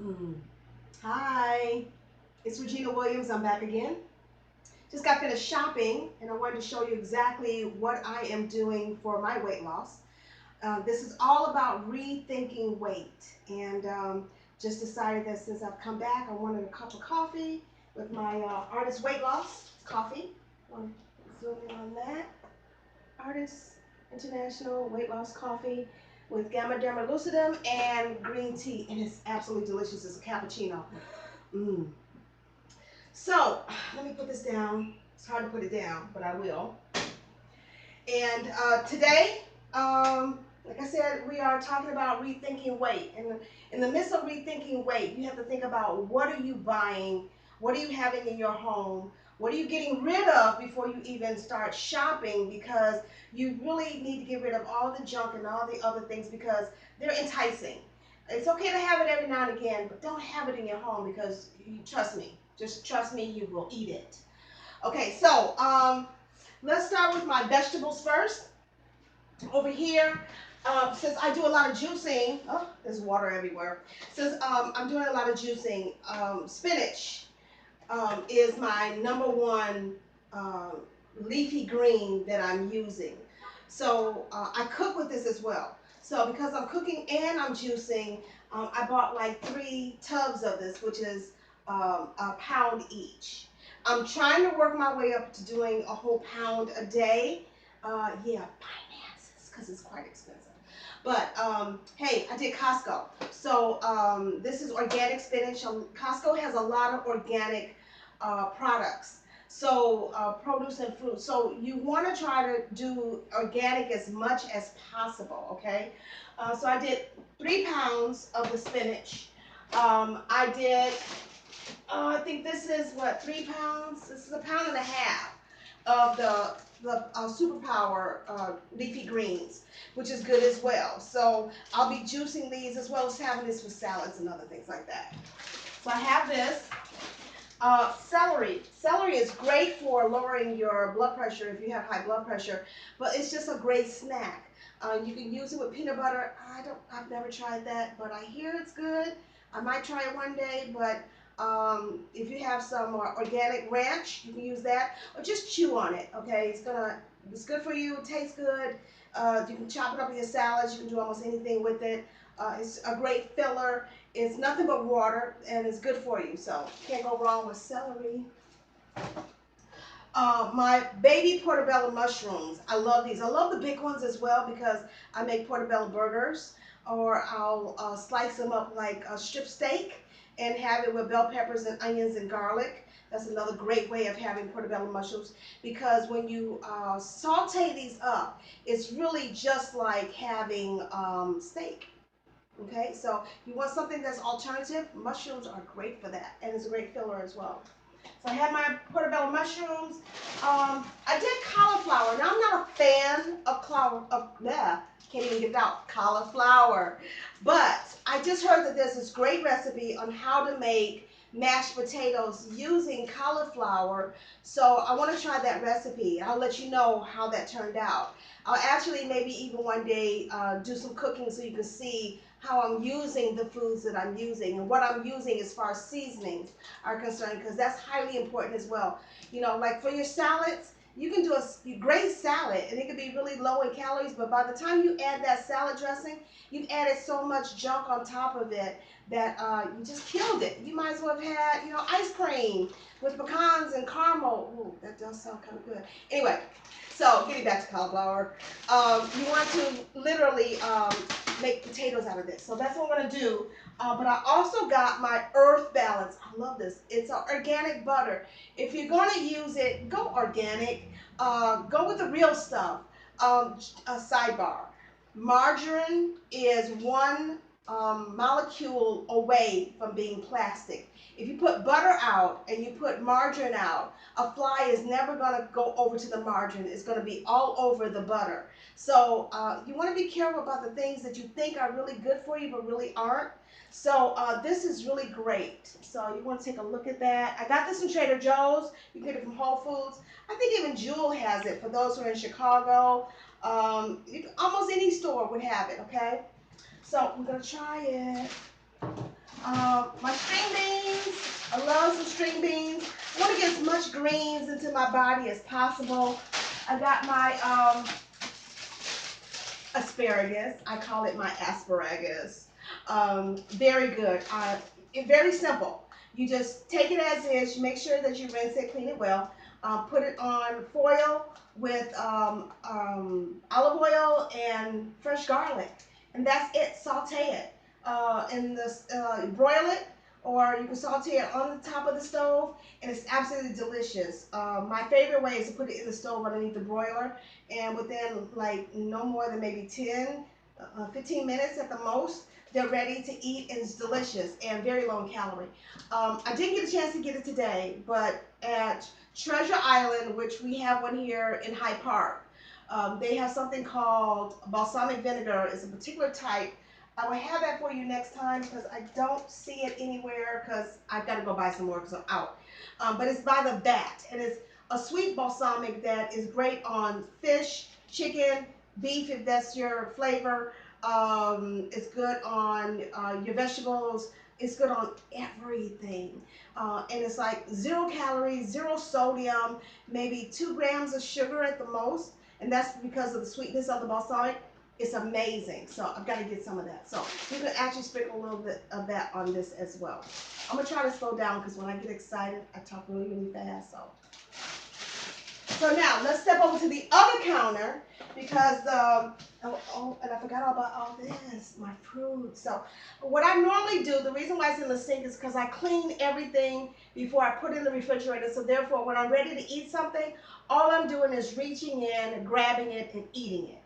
Mm. Hi, it's Regina Williams. I'm back again. Just got finished shopping and I wanted to show you exactly what I am doing for my weight loss. This is all about rethinking weight and just decided that since I've come back, I wanted a cup of coffee with my Artist Weight Loss coffee. Want to zoom in on that. Artist International Weight Loss Coffee with Gamma Derma Lucidum and green tea, and it's absolutely delicious. It's a cappuccino. Mm. So let me put this down. It's hard to put it down, but I will. And today, like I said, we are talking about rethinking weight. And in the midst of rethinking weight, you have to think about what are you buying, what are you having in your home, what are you getting rid of before you even start shopping, because you really need to get rid of all the junk and all the other things because they're enticing. It's okay to have it every now and again, but don't have it in your home because you trust me. Just trust me, you will eat it. Okay, so let's start with my vegetables first. Over here, since I do a lot of juicing, oh, there's water everywhere. Since I'm doing a lot of juicing, spinach is my number one um, leafy green that I'm using. So I cook with this as well. So because I'm cooking and I'm juicing, I bought like 3 tubs of this, which is a pound each. I'm trying to work my way up to doing a whole pound a day. Yeah, finances, because it's quite expensive. But hey, I did Costco. So this is organic spinach. Costco has a lot of organic products. So produce and fruit. So you want to try to do organic as much as possible, okay? So I did 3 pounds of the spinach. I did, I think this is what, 3 pounds? This is a pound and a half of the superpower leafy greens, which is good as well. So I'll be juicing these as well as having this for salads and other things like that. So I have this. Celery. Celery is great for lowering your blood pressure if you have high blood pressure, but it's just a great snack. You can use it with peanut butter. I've never tried that, but I hear it's good. I might try it one day, but if you have some organic ranch, you can use that, or just chew on it. Okay, it's good for you. It tastes good. You can chop it up in your salads. You can do almost anything with it. It's a great filler. It's nothing but water, and it's good for you. So can't go wrong with celery. My baby portobello mushrooms. I love these. I love the big ones as well because I make portobello burgers, or I'll slice them up like a strip steak and have it with bell peppers and onions and garlic. That's another great way of having portobello mushrooms, because when you saute these up, it's really just like having steak. Okay, so you want something that's alternative, mushrooms are great for that, and it's a great filler as well. So I had my portobello mushrooms. I did cauliflower. Now I'm not a fan of can't even get it out, cauliflower. But I just heard that there's this great recipe on how to make mashed potatoes using cauliflower. So I want to try that recipe. I'll let you know how that turned out. I'll actually maybe even one day do some cooking so you can see how I'm using the foods that I'm using and what I'm using as far as seasonings are concerned, because that's highly important as well. You know, like for your salads, you can do a great salad and it can be really low in calories, but by the time you add that salad dressing, you've added so much junk on top of it that you just killed it. You might as well have had, ice cream with pecans and caramel. Ooh, that does sound kind of good. Anyway, so getting back to cauliflower, you want to literally make potatoes out of this. So that's what I'm going to do. But I also got my Earth Balance. I love this. It's an organic butter. If you're going to use it, go organic. Go with the real stuff. A sidebar. Margarine is one molecule away from being plastic. If you put butter out and you put margarine out, a fly is never going to go over to the margarine. It's going to be all over the butter. So you want to be careful about the things that you think are really good for you but really aren't. So this is really great. So you want to take a look at that. I got this from Trader Joe's. You can get it from Whole Foods. I think even Jewel has it for those who are in Chicago. Almost any store would have it, okay? So I'm going to try it. My string beans. I love some string beans. I want to get as much greens into my body as possible. I got my asparagus. I call it my asparagus. Very good. Very simple. You just take it as is. You make sure that you rinse it, clean it well. Put it on foil with olive oil and fresh garlic, and that's it. Saute it broil it, or you can saute it on the top of the stove, and it's absolutely delicious. My favorite way is to put it in the stove underneath the broiler, and within like no more than maybe 10, 15 minutes at the most, they're ready to eat, and it's delicious and very low in calorie. I didn't get a chance to get it today, but at Treasure Island, which we have one here in Hyde Park, they have something called balsamic vinegar. It's a particular type. I will have that for you next time because I don't see it anywhere because I've got to go buy some more because I'm out. But it's by the bat, and it's a sweet balsamic that is great on fish, chicken, beef if that's your flavor. It's good on your vegetables. It's good on everything. And it's like 0 calories, 0 sodium, maybe 2 grams of sugar at the most. And that's because of the sweetness of the balsamic. It's amazing. So I've got to get some of that. So you can actually sprinkle a little bit of that on this as well. I'm going to try to slow down because when I get excited, I talk really, really fast. So now let's step over to the other counter because and I forgot all about all this, my fruit. So what I normally do, the reason why it's in the sink is because I clean everything before I put it in the refrigerator. So therefore, when I'm ready to eat something, all I'm doing is reaching in, grabbing it, and eating it.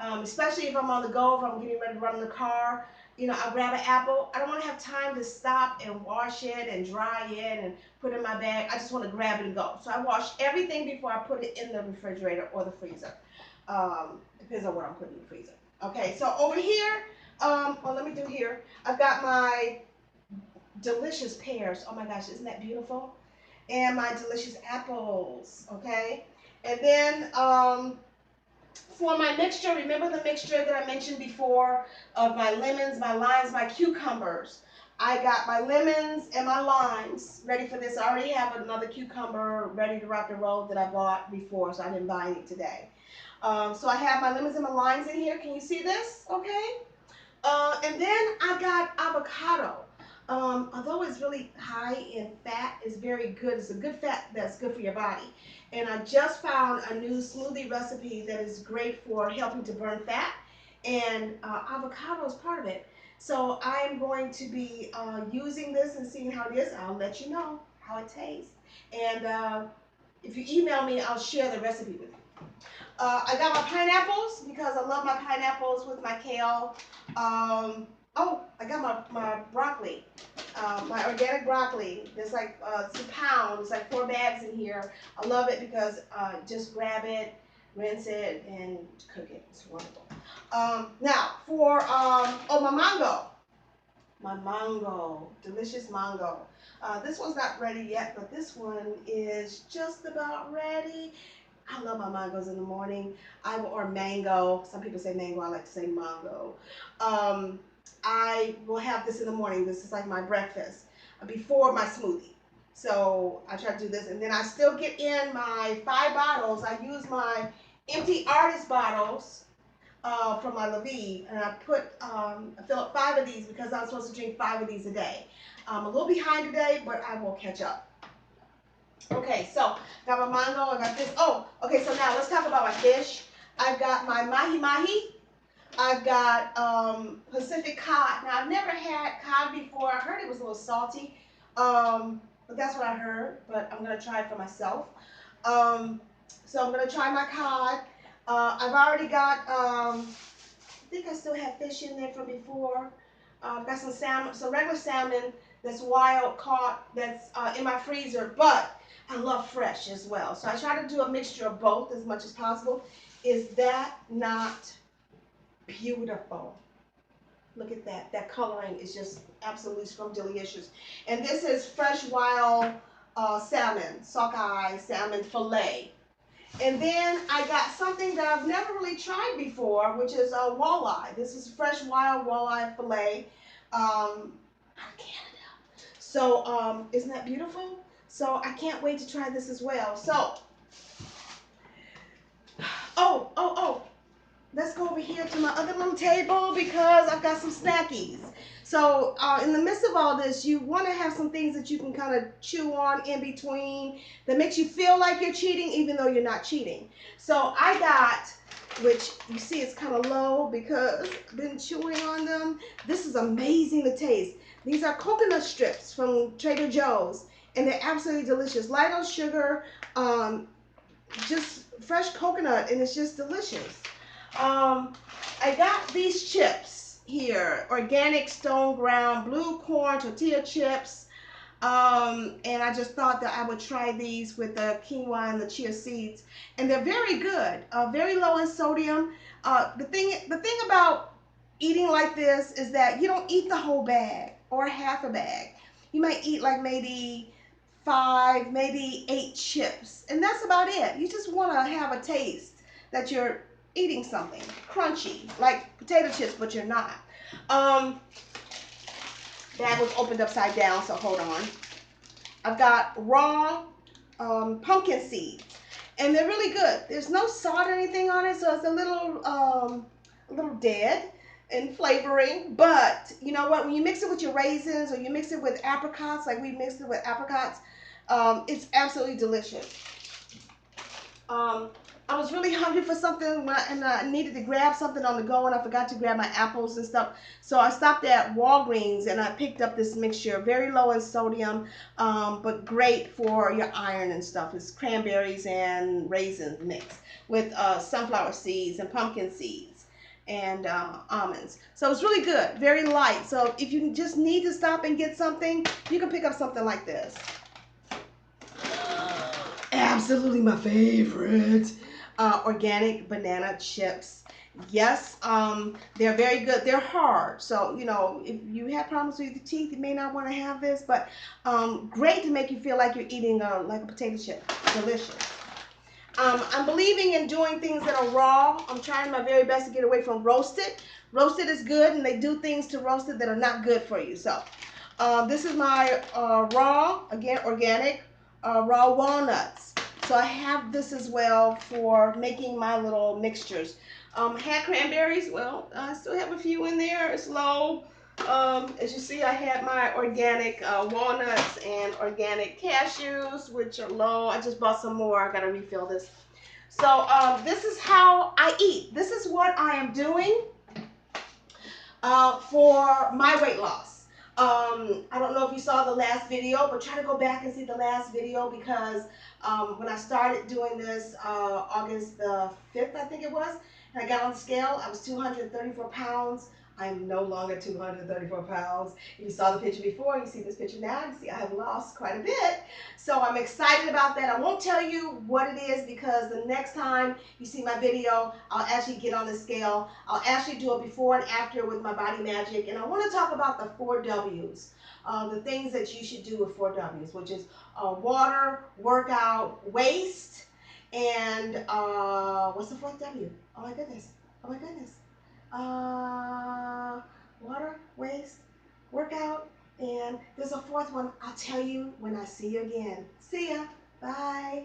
Especially if I'm on the go, if I'm getting ready to run in the car, I'll grab an apple. I don't want to have time to stop and wash it and dry it and put it in my bag. I just want to grab it and go. So I wash everything before I put it in the refrigerator or the freezer. Depends on what I'm putting in the freezer. Okay, so over here, well, let me do here. I've got my delicious pears. Oh my gosh, isn't that beautiful? And my delicious apples, okay? And then for my mixture, remember the mixture that I mentioned before of my lemons, my limes, my cucumbers. I got my lemons and my limes ready for this. I already have another cucumber ready to rock and roll that I bought before, so I didn't buy any today. So I have my lemons and my limes in here. Can you see this? Okay. And then I got avocado. Although it's really high in fat, it's very good. It's a good fat that's good for your body. And I just found a new smoothie recipe that is great for helping to burn fat. And avocado is part of it. So I'm going to be using this and seeing how it is. I'll let you know how it tastes. And if you email me, I'll share the recipe with you. I got my pineapples because I love my pineapples with my kale. Oh, I got my broccoli, my organic broccoli. There's like it's a pound. It's like 4 bags in here. I love it because just grab it, rinse it, and cook it. It's wonderful. Now for oh, my mango, delicious mango. This one's not ready yet, but this one is just about ready. I love my mangoes in the morning. Or mango. Some people say mango. I like to say mango. I will have this in the morning. This is like my breakfast before my smoothie. So I try to do this, and then I still get in my 5 bottles. I use my empty artist bottles from my Lviv, and I fill up 5 of these because I'm supposed to drink 5 of these a day. I'm a little behind today, but I will catch up. Okay, so got my mango, I got this. Oh, okay, so now let's talk about my fish. I've got my mahi-mahi. I've got Pacific cod. Now, I've never had cod before. I heard it was a little salty, but that's what I heard, but I'm going to try it for myself. So I'm going to try my cod. I've already got, I think I still have fish in there from before. I've got some salmon, some regular salmon that's wild caught that's in my freezer, but I love fresh as well. So I try to do a mixture of both as much as possible. Is that not beautiful? Look at that. That coloring is just absolutely scrumptious. And this is fresh wild salmon, sockeye salmon fillet. And then I got something that I've never really tried before, which is a walleye. This is fresh wild walleye fillet. out of Canada. So isn't that beautiful? So I can't wait to try this as well. So, oh, let's go over here to my other little table because I've got some snackies. So in the midst of all this, you want to have some things that you can kind of chew on in between that makes you feel like you're cheating even though you're not cheating. So I got, which you see it's kind of low because I've been chewing on them. This is amazing to taste. These are coconut strips from Trader Joe's and they're absolutely delicious. Light on sugar, um, just fresh coconut, and it's just delicious. Um, I got these chips here, organic stone ground blue corn tortilla chips. And I just thought that I would try these with the quinoa and the chia seeds, and they're very good. Very low in sodium. The thing about eating like this is that you don't eat the whole bag or half a bag. You might eat like maybe 5, maybe 8 chips, and that's about it. You just want to have a taste that you're eating something crunchy, like potato chips, but you're not. Um, Bag was opened upside down, so hold on. I've got raw pumpkin seeds, and they're really good. There's no salt or anything on it, so it's a little dead in flavoring. But you know what? When you mix it with your raisins or you mix it with apricots, like we mixed it with apricots, it's absolutely delicious. Um, I was really hungry for something and I needed to grab something on the go, and I forgot to grab my apples and stuff. So I stopped at Walgreens and I picked up this mixture, very low in sodium, but great for your iron and stuff. It's cranberries and raisins mixed with sunflower seeds and pumpkin seeds and almonds. So it's really good, very light. So if you just need to stop and get something, you can pick up something like this. Absolutely my favorite. Organic banana chips. Yes, they're very good. They're hard. So, you know, if you have problems with your teeth, you may not want to have this, but great to make you feel like you're eating like a potato chip. Delicious. I'm believing in doing things that are raw. I'm trying my very best to get away from roasted. Roasted is good, and they do things to roasted that are not good for you. So, this is my raw, again, organic raw walnuts. So I have this as well for making my little mixtures. Had cranberries. Well, I still have a few in there. It's low. As you see, I had my organic walnuts and organic cashews, which are low. I just bought some more. I got to refill this. So this is how I eat. This is what I am doing for my weight loss. I don't know if you saw the last video, but try to go back and see the last video because when I started doing this August the 5th, I think it was, and I got on the scale, I was 234 pounds. I'm no longer 234 pounds. If you saw the picture before, you see this picture now, you see I have lost quite a bit. So I'm excited about that. I won't tell you what it is because the next time you see my video, I'll actually get on the scale. I'll actually do a before and after with my Body Magic. And I want to talk about the 4 W's. The things that you should do with 4 W's, which is water, workout, waste, and what's the 4th W? Oh my goodness. Oh my goodness. Water, waste, workout, and there's a 4th one. I'll tell you when I see you again. See ya. Bye.